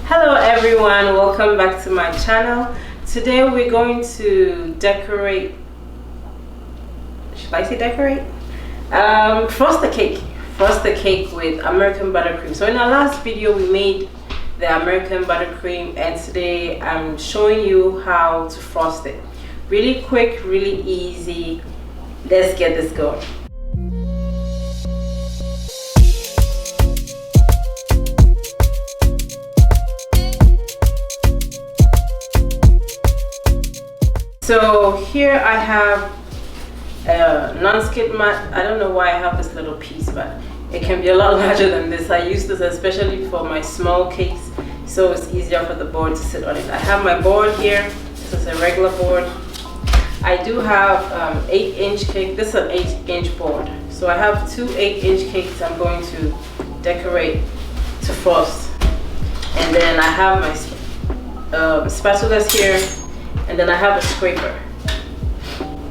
Hello everyone, welcome back to my channel. Today we're going to decorate, should I say decorate? Frost the cake with American buttercream. So in our last video we made the American buttercream, and today I'm showing you how to frost it. Really quick, really easy. Let's get this going. So here I have a non-skid mat. I don't know why I have this little piece, but it can be a lot larger than this. I use this especially for my small cakes, so it's easier for the board to sit on it. I have my board here. This is a regular board. I do have 8-inch cake. This is an 8-inch board. So I have two 8-inch cakes I'm going to decorate to frost. And then I have my spatulas here. And then I have a scraper,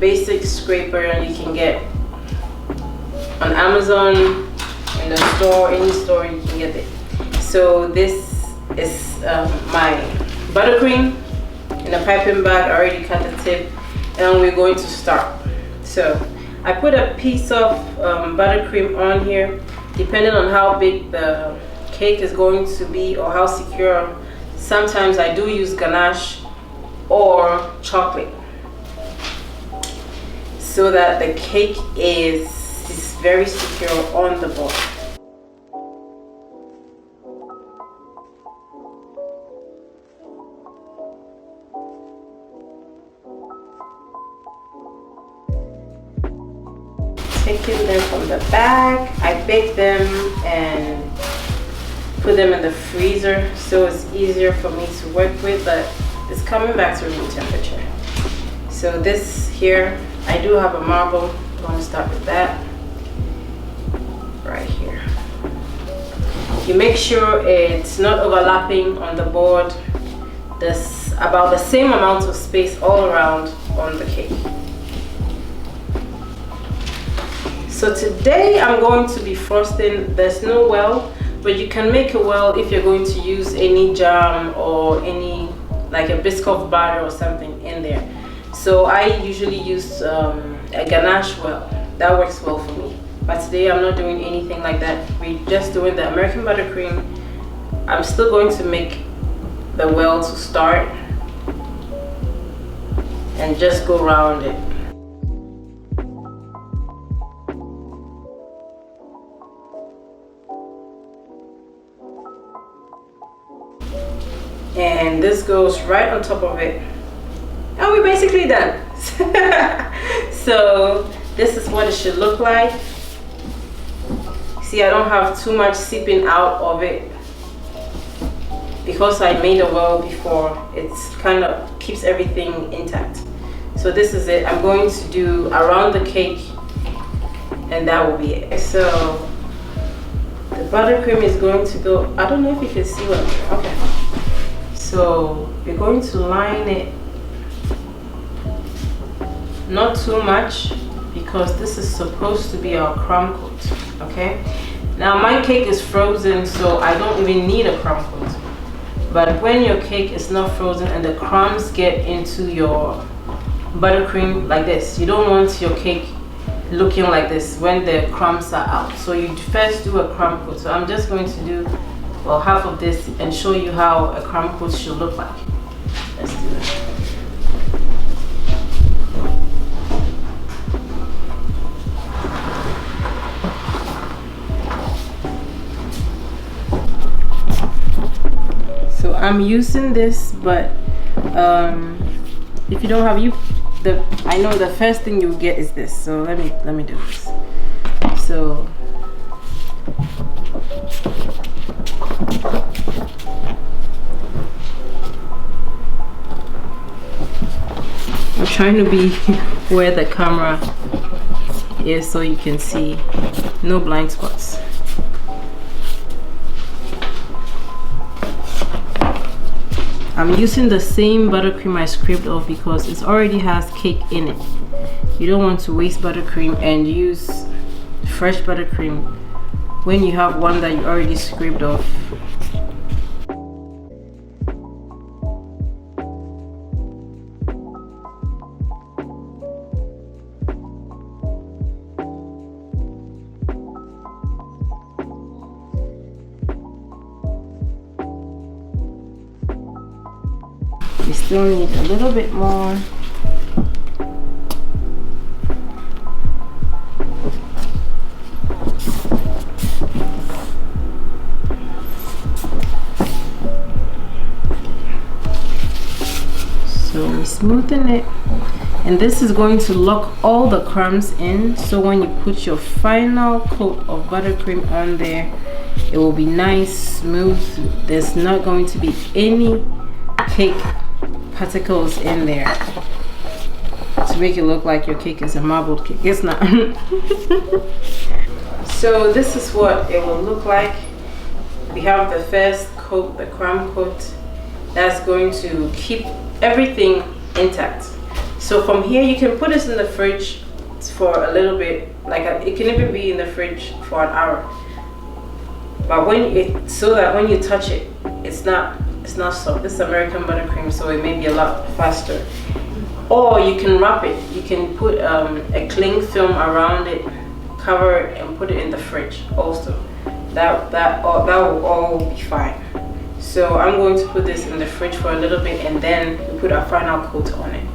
basic scraper you can get on Amazon, in the store, any store you can get it. So this is my buttercream in a piping bag. I already cut the tip, and we're going to start. So I put a piece of buttercream on here, depending on how big the cake is going to be or how secure. Sometimes I do use ganache or chocolate so that the cake is very secure on the board. Taking them from the bag, I bake them and put them in the freezer so it's easier for me to work with, but it's coming back to room temperature. So this here, I do have a marble. I'm going to start with that right here. You make sure it's not overlapping on the board. There's about the same amount of space all around on the cake. So today I'm going to be frosting. There's no well, but you can make a well if you're going to use any jam or any like a Biscoff batter or something in there. So I usually use a ganache well. That works well for me. But today I'm not doing anything like that. We're just doing the American buttercream. I'm still going to make the well to start and just go around it. And this goes right on top of it, and we're basically done. So this is what it should look like. See, I don't have too much seeping out of it because I made a well before. It's kind of keeps everything intact. So this is it. I'm going to do around the cake, and that will be it. So the buttercream is going to go, I don't know if you can see what I'm doing. Okay. So we're going to line it, not too much, because this is supposed to be our crumb coat. Okay, now my cake is frozen, so I don't even need a crumb coat. But when your cake is not frozen and the crumbs get into your buttercream like this, you don't want your cake looking like this when the crumbs are out. So you first do a crumb coat. So I'm just going to do half of this and show you how a crumb coat should look like. Let's do it. So I'm using this, but if you don't have I know the first thing you get is this. So let me do this. So I'm trying to be where the camera is so you can see no blind spots. I'm using the same buttercream I scraped off because it already has cake in it. You don't want to waste buttercream and use fresh buttercream when you have one that you already scraped off. We still need a little bit more. So we smoothen it, and this is going to lock all the crumbs in, so when you put your final coat of buttercream on there, it will be nice, smooth. There's not going to be any cake particles in there to make it look like your cake is a marbled cake. It's not. So this is what it will look like. We have the first coat, the crumb coat, that's going to keep everything intact. So from here you can put this in the fridge for a little bit, it can even be in the fridge for an hour, but so that when you touch it, it's not soft. This is American buttercream, so it may be a lot faster. Or you can wrap it. You can put a cling film around it, cover it, and put it in the fridge also. That will all be fine. So I'm going to put this in the fridge for a little bit, and then we put our final coat on it.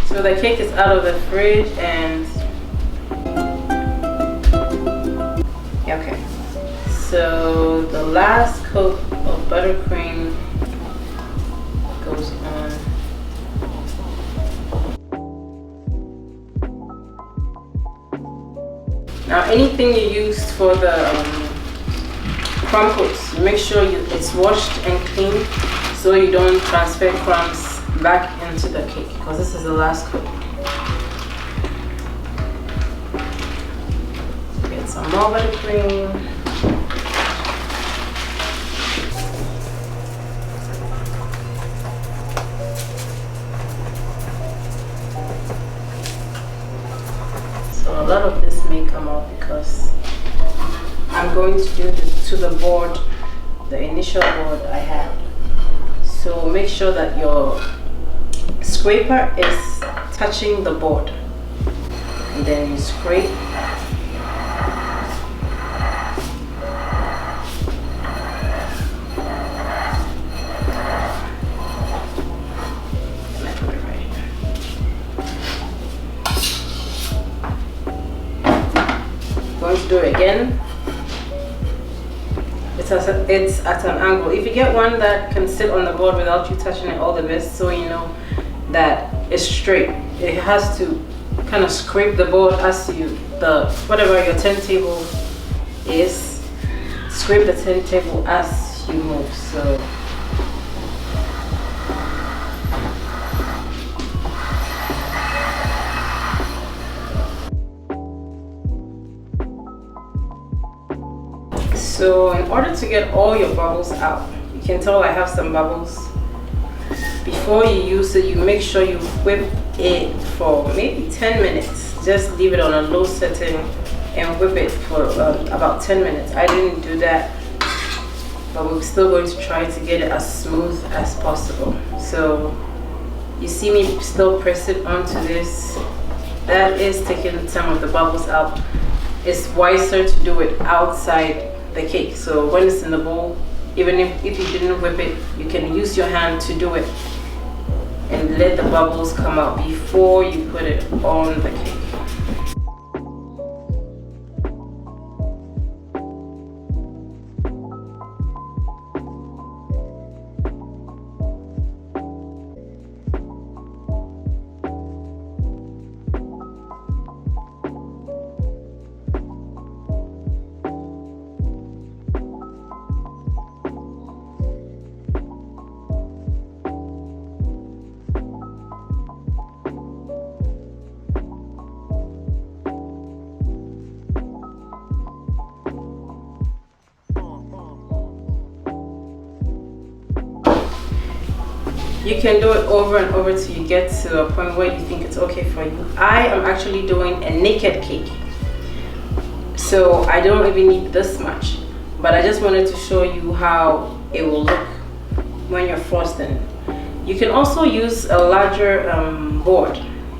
So the cake is out of the fridge, and okay. So the last coat of buttercream goes on. Now anything you used for the crumb coats, make sure it's washed and clean, so you don't transfer crumbs back into the cake, because this is the last coat. Get some more buttercream. So a lot of this may come out because I'm going to do this to the board, the initial board I had. So make sure that your scraper is touching the board, and then you scrape. Going to do it again. It's at an angle. If you get one that can sit on the board without you touching it, all the best, so you know that it's straight. It has to kind of scrape the board as whatever your turntable is, scrape the turntable as you move. So So in order to get all your bubbles out, you can tell I have some bubbles. Before you use it, you make sure you whip it for maybe 10 minutes. Just leave it on a low setting and whip it for about 10 minutes. I didn't do that, but we're still going to try to get it as smooth as possible. So you see me still press it onto this. That is taking some of the bubbles out. It's wiser to do it outside the cake. So when it's in the bowl, even if you didn't whip it, you can use your hand to do it and let the bubbles come out before you put it on the cake. You can do it over and over till you get to a point where you think it's okay for you. I am actually doing a naked cake, so I don't even need this much, but I just wanted to show you how it will look when you're frosting. You can also use a larger board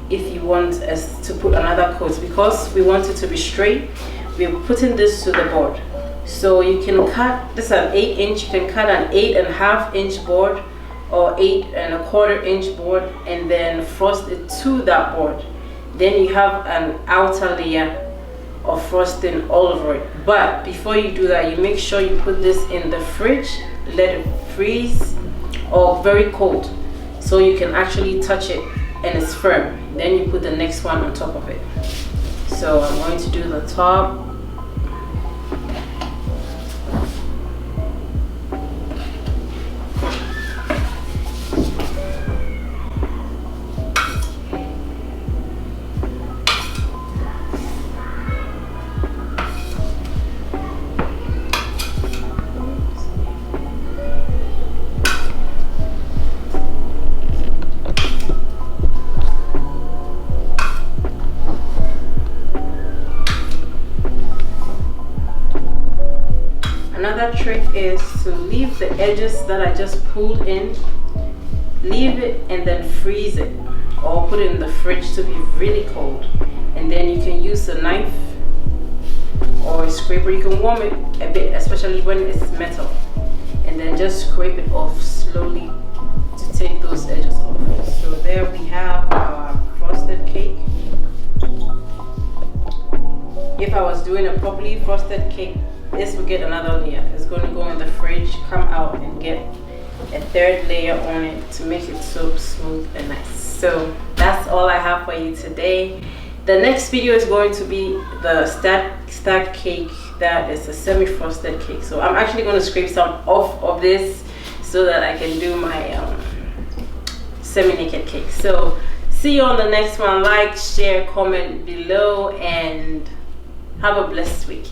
if you want us to put another coat. Because we want it to be straight, we're putting this to the board. So you can cut this an 8-inch. You can cut an 8.5-inch board or 8.25-inch board, and then frost it to that board. Then you have an outer layer of frosting all over it. But before you do that, you make sure you put this in the fridge, let it freeze, or very cold, so you can actually touch it and it's firm. Then you put the next one on top of it. So I'm going to do the top. Another trick is to leave the edges that I just pulled in, leave it and then freeze it, or put it in the fridge to be really cold, and then you can use a knife or a scraper. You can warm it a bit, especially when it's metal, and then just scrape it off slowly to take those edges off. So there we have our frosted cake. If I was doing a properly frosted cake, this will get another layer. It's going to go in the fridge, come out and get a third layer on it to make it so smooth and nice. So that's all I have for you today. The next video is going to be the stacked cake that is a semi-frosted cake. So I'm actually going to scrape some off of this so that I can do my semi-naked cake. So see you on the next one. Like, share, comment below, and have a blessed week.